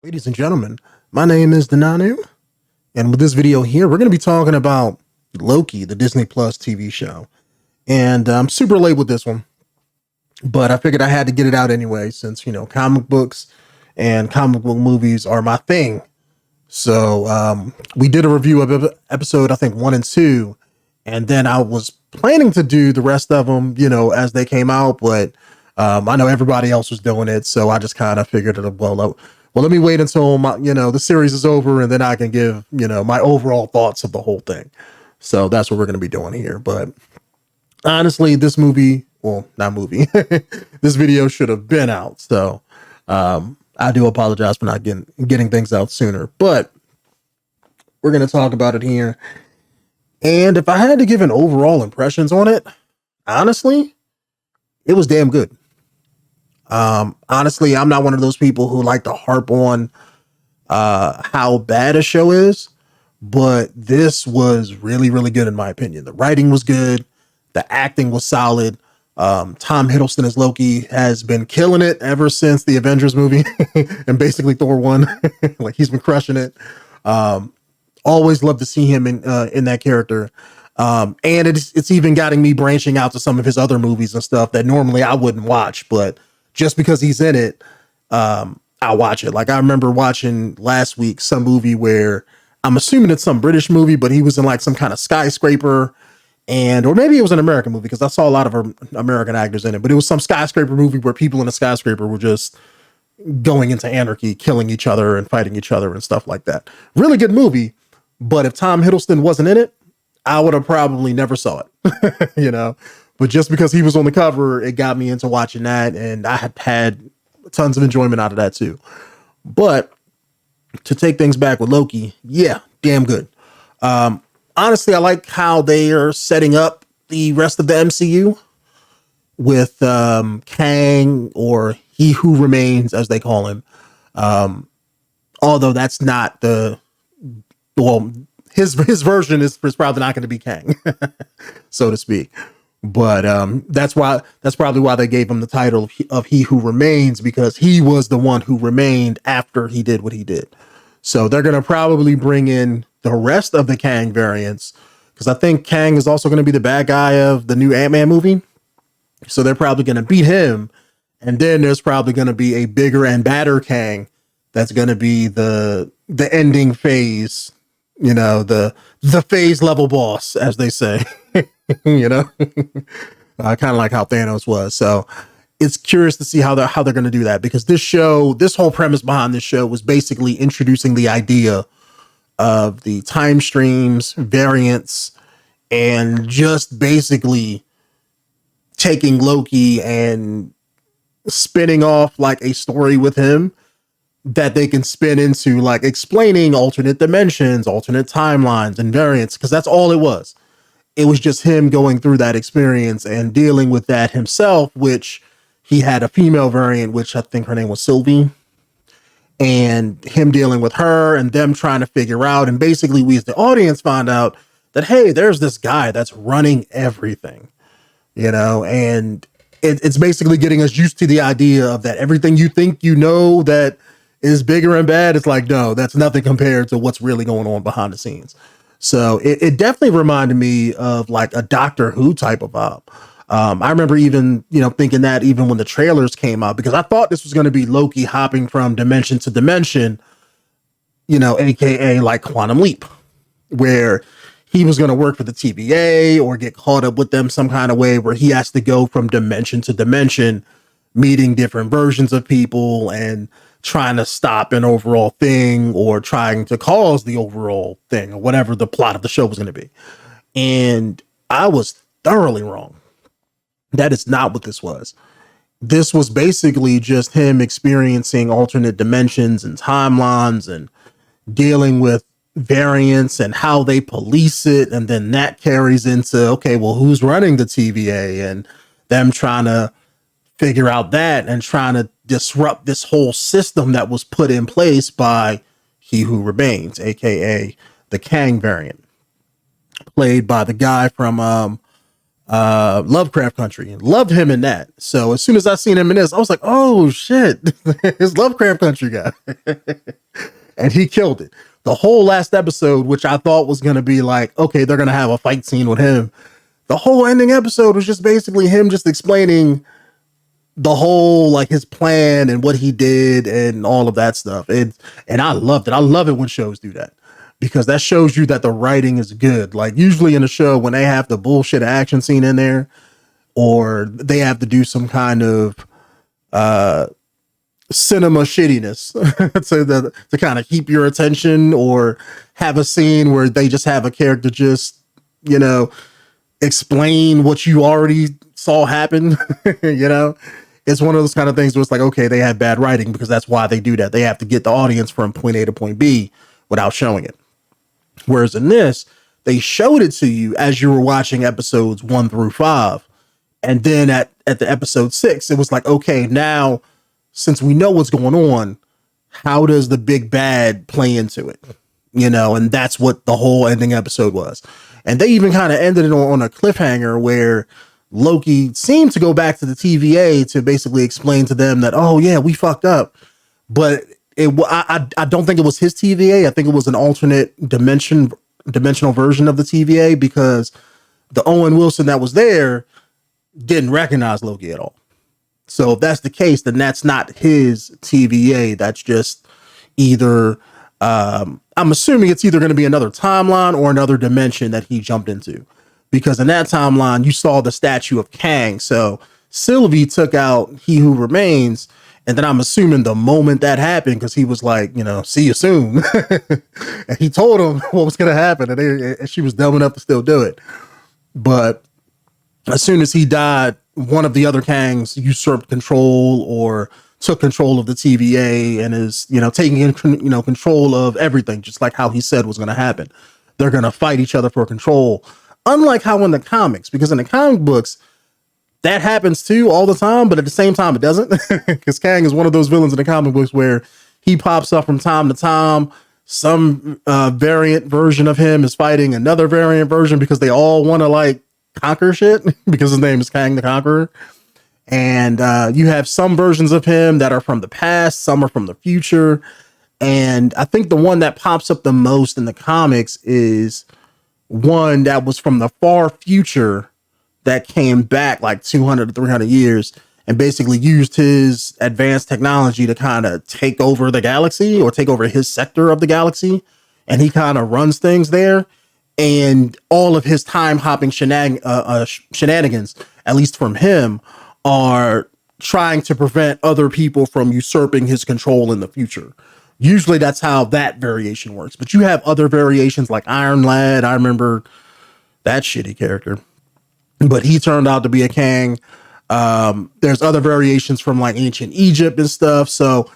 Ladies and gentlemen, my name is Denonu, and with this video here, we're going to be talking about Loki, the Disney Plus TV show. And I'm super late with this one, but I figured I had to get it out anyway, since, comic books and comic book movies are my thing. So we did a review of episode, I think, 1 and 2, and then I was planning to do the rest of them, as they came out, but I know everybody else was doing it, so I just kind of figured let me wait until the series is over, and then I can give, my overall thoughts of the whole thing. So that's what we're going to be doing here. But honestly, this video should have been out. So I do apologize for not getting things out sooner, but we're going to talk about it here. And if I had to give an overall impressions on it, honestly, it was damn good. Honestly, I'm not one of those people who like to harp on how bad a show is, but this was really, really good in my opinion. The writing was good. The acting was solid. Tom Hiddleston as Loki has been killing it ever since the Avengers movie and basically Thor 1. Like, he's been crushing it. Always love to see him in that character. And it's even gotten me branching out to some of his other movies and stuff that normally I wouldn't watch, but just because he's in it, I'll watch it. Like, I remember watching last week some movie where I'm assuming it's some British movie, but he was in like some kind of skyscraper, or maybe it was an American movie because I saw a lot of American actors in it, but it was some skyscraper movie where people in a skyscraper were just going into anarchy, killing each other and fighting each other and stuff like that. Really good movie. But if Tom Hiddleston wasn't in it, I would have probably never saw it, But just because he was on the cover, it got me into watching that, and I had tons of enjoyment out of that too. But to take things back with Loki, yeah, damn good. Honestly, I like how they are setting up the rest of the MCU with Kang, or He Who Remains, as they call him. Although that's not his version is probably not going to be Kang, so to speak. But that's probably why they gave him the title of He Who Remains, because he was the one who remained after he did what he did. So they're going to probably bring in the rest of the Kang variants, because I think Kang is also going to be the bad guy of the new Ant-Man movie. So they're probably going to beat him. And then there's probably going to be a bigger and badder Kang that's going to be the ending phase, the phase level boss, as they say. Kind of like how Thanos was. So it's curious to see how they're going to do that, because this whole premise behind this show was basically introducing the idea of the time streams, variants, and just basically taking Loki and spinning off like a story with him that they can spin into, like, explaining alternate dimensions, alternate timelines, and variants, because that's all it was. It was just him going through that experience and dealing with that himself, which he had a female variant, which I think her name was Sylvie, and him dealing with her and them trying to figure out. And basically, we as the audience found out that, hey, there's this guy that's running everything, and it's basically getting us used to the idea of that everything you think that is bigger and bad, it's like, no, that's nothing compared to what's really going on behind the scenes. So it definitely reminded me of like a Doctor Who type of vibe. I remember even, thinking that even when the trailers came out, because I thought this was going to be Loki hopping from dimension to dimension, AKA like Quantum Leap, where he was going to work for the TVA or get caught up with them some kind of way, where he has to go from dimension to dimension, meeting different versions of people and trying to stop an overall thing, or trying to cause the overall thing, or whatever the plot of the show was going to be. And I was thoroughly wrong. That is not what this was. This was basically just him experiencing alternate dimensions and timelines and dealing with variants and how they police it. And then that carries into, okay, well, who's running the TVA, and them trying to figure out that and trying to disrupt this whole system that was put in place by He Who Remains, aka the Kang variant, played by the guy from Lovecraft Country, and loved him in that. So as soon as I seen him in this, I was like, oh shit, it's Lovecraft Country guy. And he killed it. The whole last episode, which I thought was going to be like, okay, they're going to have a fight scene with him. The whole ending episode was just basically him just explaining the whole, like, his plan and what he did and all of that stuff. And I loved it. I love it when shows do that, because that shows you that the writing is good. Like, usually in a show, when they have the bullshit action scene in there, or they have to do some kind of cinema shittiness to kind of keep your attention, or have a scene where they just have a character just, explain what you already saw happen. It's one of those kind of things where it's like, okay, they have bad writing, because that's why they do that. They have to get the audience from point A to point B without showing it. Whereas in this, they showed it to you as you were watching episodes 1 through 5. And then at the episode 6, it was like, okay, now, since we know what's going on, how does the big bad play into it? And that's what the whole ending episode was. And they even kind of ended it on a cliffhanger where Loki seemed to go back to the TVA to basically explain to them that, oh yeah, we fucked up. But I don't think it was his TVA. I think it was an alternate dimensional version of the TVA, because the Owen Wilson that was there didn't recognize Loki at all. So if that's the case, then that's not his TVA. That's just either, I'm assuming it's either going to be another timeline or another dimension that he jumped into. Because in that timeline, you saw the statue of Kang. So Sylvie took out He Who Remains. And then I'm assuming the moment that happened, because he was like, see you soon. And he told him what was going to happen. And she was dumb enough to still do it. But as soon as he died, one of the other Kangs usurped control or took control of the TVA and is, taking control of everything, just like how he said was going to happen. They're going to fight each other for control. Unlike how in the comics, because in the comic books, that happens too all the time, but at the same time, it doesn't. Because Kang is one of those villains in the comic books where he pops up from time to time. Some variant version of him is fighting another variant version, because they all want to conquer shit, because his name is Kang the Conqueror. And you have some versions of him that are from the past, some are from the future. And I think the one that pops up the most in the comics is one that was from the far future that came back like 200 to 300 years and basically used his advanced technology to kind of take over the galaxy, or take over his sector of the galaxy. And he kind of runs things there. And all of his time hopping shenanigans, at least from him, are trying to prevent other people from usurping his control in the future. Usually that's how that variation works. But you have other variations like Iron Lad. I remember that shitty character, but he turned out to be a Kang. There's other variations from like ancient Egypt and stuff. So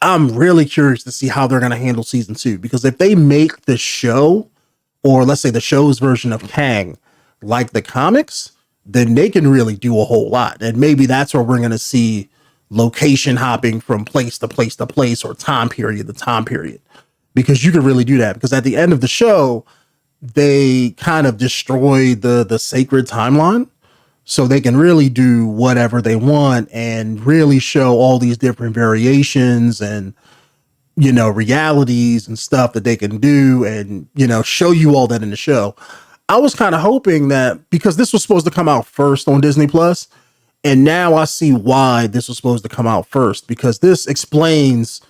I'm really curious to see how they're going to handle season 2, because if they make the show, or let's say the show's version of Kang, like the comics, then they can really do a whole lot. And maybe that's where we're going to see location hopping from place to place to place, or time period to time period, because you can really do that. Because at the end of the show, they kind of destroy the sacred timeline, so they can really do whatever they want and really show all these different variations and, realities and stuff that they can do, and, show you all that in the show. I was kind of hoping that, because this was supposed to come out first on Disney Plus, and now I see why this was supposed to come out first, because this explains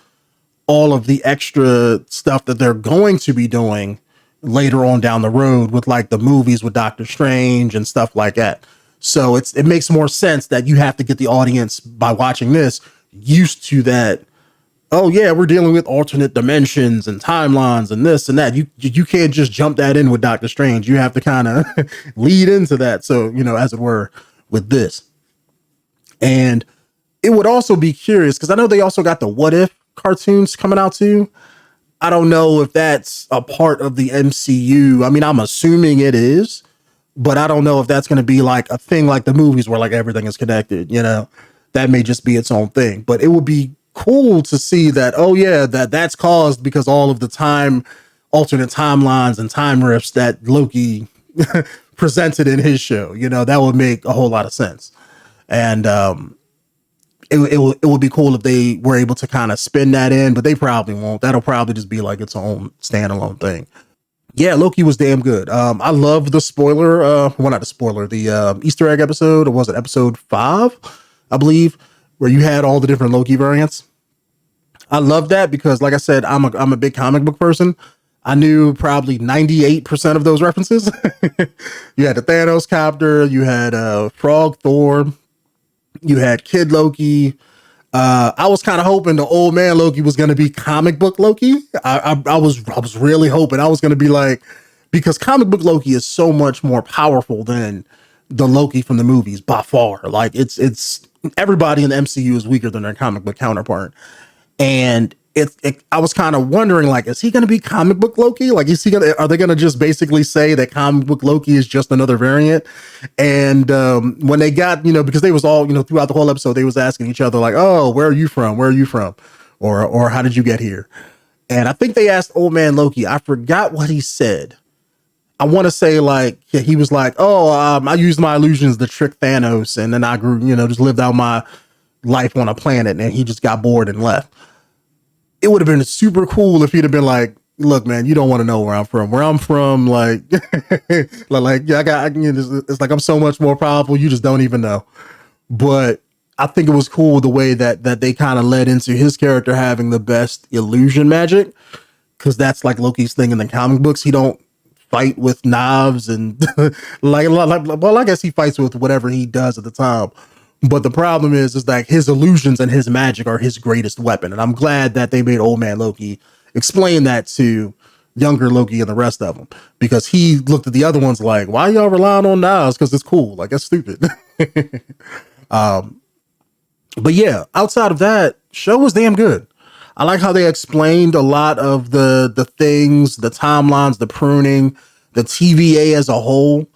all of the extra stuff that they're going to be doing later on down the road with like the movies with Doctor Strange and stuff like that. So it makes more sense that you have to get the audience, by watching this, used to that. Oh yeah, we're dealing with alternate dimensions and timelines and this and that. You can't just jump that in with Doctor Strange. You have to kind of lead into that. So, as it were, with this. And it would also be curious, because I know they also got the What If cartoons coming out too. I don't know if that's a part of the MCU. I mean, I'm assuming it is, but I don't know if that's going to be like a thing like the movies where like everything is connected, that may just be its own thing. But it would be cool to see that, oh yeah, that's caused because all of the alternate timelines and time rifts that Loki presented in his show. That would make a whole lot of sense. And it would be cool if they were able to kind of spin that in, but they probably won't. That'll probably just be like its own standalone thing. Yeah, Loki was damn good. I love the spoiler. Well, not the spoiler, the Easter egg episode, or was it episode 5, I believe, where you had all the different Loki variants. I love that because, like I said, I'm a big comic book person. I knew probably 98% of those references. You had the Thanos copter, you had Frog Thor, you had Kid Loki. I was kind of hoping the old man Loki was going to be comic book Loki. I was really hoping I was going to be like, because comic book Loki is so much more powerful than the Loki from the movies by far. Like it's everybody in the MCU is weaker than their comic book counterpart. And I was kind of wondering, like, is he going to be comic book Loki? Like, are they going to just basically say that comic book Loki is just another variant? And when they got, because they was all, throughout the whole episode, they was asking each other like, oh, where are you from? Where are you from? Or how did you get here? And I think they asked old man Loki. I forgot what he said. I want to say like, he was like, oh, I used my illusions to trick Thanos. And then I grew, just lived out my life on a planet, and he just got bored and left. It would have been super cool if he'd have been like, look, man, you don't want to know where I'm from. Where I'm from, like, like, yeah, it's like, I'm so much more powerful. You just don't even know. But I think it was cool the way that they kind of led into his character having the best illusion magic. Cause that's like Loki's thing in the comic books. He don't fight with knives and well, I guess he fights with whatever he does at the time. But the problem is like his illusions and his magic are his greatest weapon. And I'm glad that they made old man Loki explain that to younger Loki and the rest of them, because he looked at the other ones like, why y'all relying on knives? Because it's cool. Like, that's stupid. But yeah, outside of that, show was damn good. I like how they explained a lot of the things, the timelines, the pruning, the TVA as a whole.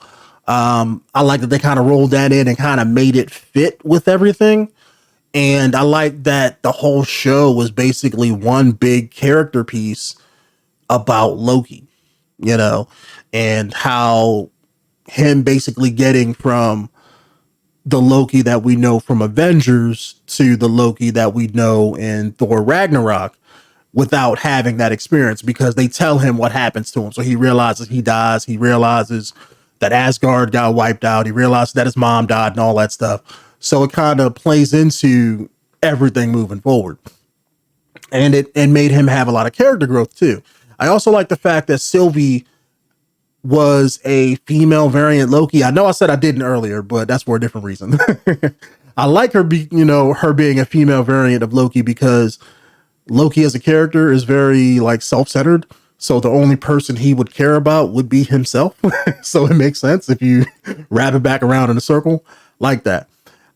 I like that they kind of rolled that in and kind of made it fit with everything. And I like that the whole show was basically one big character piece about Loki, and how him basically getting from the Loki that we know from Avengers to the Loki that we know in Thor Ragnarok without having that experience, because they tell him what happens to him. So he realizes he dies. He realizes that Asgard got wiped out. He realized that his mom died and all that stuff. So it kind of plays into everything moving forward. And it made him have a lot of character growth too. I also like the fact that Sylvie was a female variant Loki. I know I said I didn't earlier, but that's for a different reason. I like her her being a female variant of Loki, because Loki as a character is very like self-centered. So the only person he would care about would be himself. So it makes sense if you wrap it back around in a circle like that.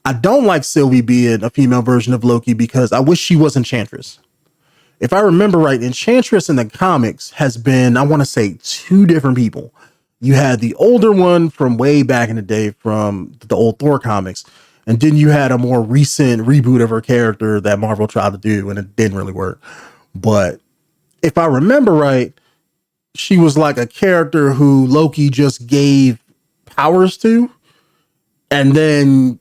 I don't like Sylvie being a female version of Loki because I wish she was Enchantress. If I remember right, Enchantress in the comics has been, I want to say, 2 different people. You had the older one from way back in the day from the old Thor comics. And then you had a more recent reboot of her character that Marvel tried to do, and it didn't really work. But if I remember right, she was like a character who Loki just gave powers to. And then,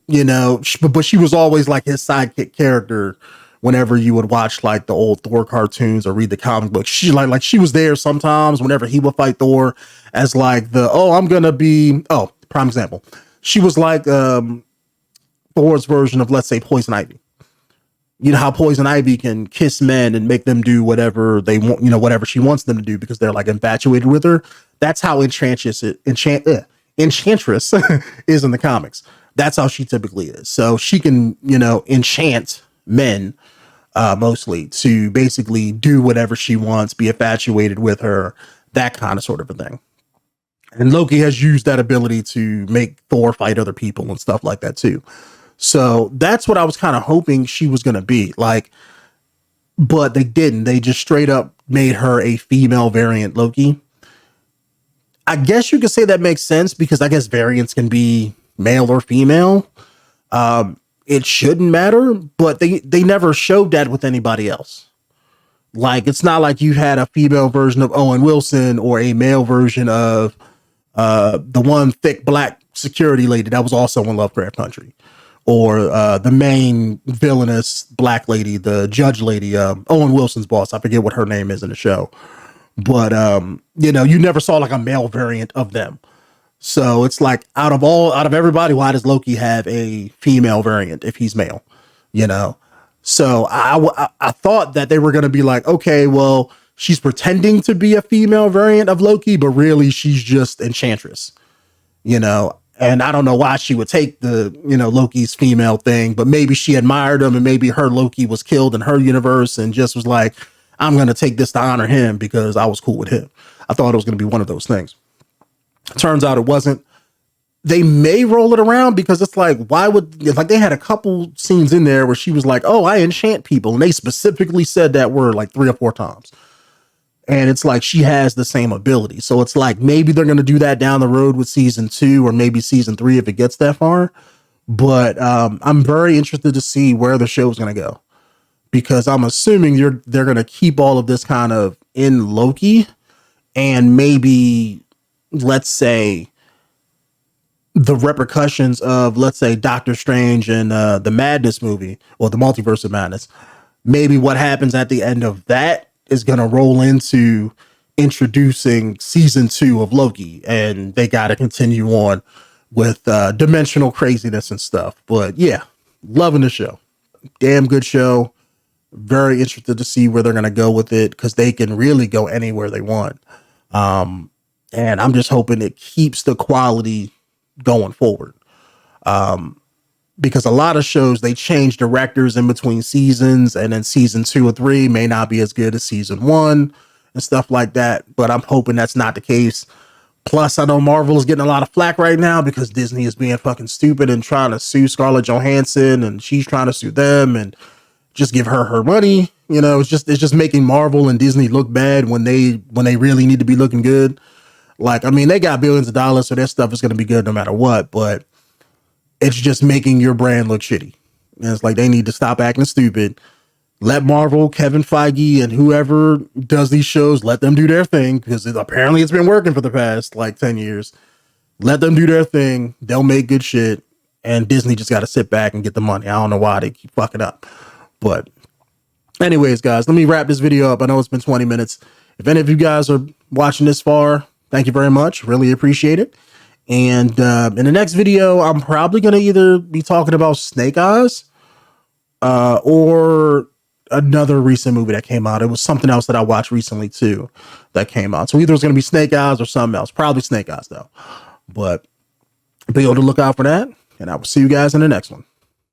but she was always like his sidekick character whenever you would watch like the old Thor cartoons or read the comic book. She like she was there sometimes whenever he would fight Thor as like prime example. She was like Thor's version of, let's say, Poison Ivy. You know how Poison Ivy can kiss men and make them do whatever they want, whatever she wants them to do because they're like infatuated with her. That's how Enchantress is in the comics. That's how she typically is. So she can, enchant men mostly to basically do whatever she wants, be infatuated with her, that kind of sort of a thing. And Loki has used that ability to make Thor fight other people and stuff like that too. So that's what I was kind of hoping she was going to be like, but they didn't. They just straight up made her a female variant Loki. I guess you could say that makes sense because I guess variants can be male or female. It shouldn't matter, but they never showed that with anybody else. Like, it's not like you had a female version of Owen Wilson or a male version of the one thick black security lady that was also in Lovecraft Country, or the main villainous black lady, the judge lady, Owen Wilson's boss. I forget what her name is in the show, but you know, you never saw like a male variant of them. So it's like out of everybody, why does Loki have a female variant if he's male? You know, so I thought that they were going to be like, okay, well, she's pretending to be a female variant of Loki, but really she's just Enchantress, you know. And I don't know why she would take the, you know, Loki's female thing, but maybe she admired him and maybe her Loki was killed in her universe and just was like, I'm going to take this to honor him because I was cool with him. I thought it was going to be one of those things. Turns out it wasn't. They may roll it around because it's like, why would, like, they had a couple scenes in there where she was like, oh, I enchant people. And they specifically said that word like 3 or 4 times. And it's like, she has the same ability. So it's like, maybe they're going to do that down the road with season 2 or maybe season 3 if it gets that far. But I'm very interested to see where the show's going to go, because I'm assuming they're going to keep all of this kind of in Loki, and maybe, let's say, the repercussions of, let's say, Doctor Strange and the Madness movie, or the Multiverse of Madness. Maybe what happens at the end of that is going to roll into introducing season 2 of Loki, and they got to continue on with dimensional craziness and stuff. But yeah, loving the show. Damn good show. Very interested to see where they're going to go with it, because they can really go anywhere they want. And I'm just hoping it keeps the quality going forward. Because a lot of shows, they change directors in between seasons, and then season 2 or 3 may not be as good as season 1 and stuff like that. But I'm hoping that's not the case. Plus, I know Marvel is getting a lot of flack right now because Disney is being fucking stupid and trying to sue Scarlett Johansson, and she's trying to sue them and just give her money. You know, it's just making Marvel and Disney look bad when they really need to be looking good. Like, I mean, they got billions of dollars, so their stuff is going to be good no matter what, but it's just making your brand look shitty. And it's like, they need to stop acting stupid. Let Marvel, Kevin Feige, and whoever does these shows, let them do their thing, because apparently it's been working for the past like 10 years. Let them do their thing. They'll make good shit, and Disney just got to sit back and get the money. I don't know why they keep fucking up. But anyways, guys, let me wrap this video up. I know it's been 20 minutes. If any of you guys are watching this far, thank you very much. Really appreciate it. And in the next video, I'm probably going to either be talking about Snake Eyes or another recent movie that came out. It was something else that I watched recently too that came out. So either it's going to be Snake Eyes or something else. Probably Snake Eyes though. But be able to look out for that. And I will see you guys in the next one.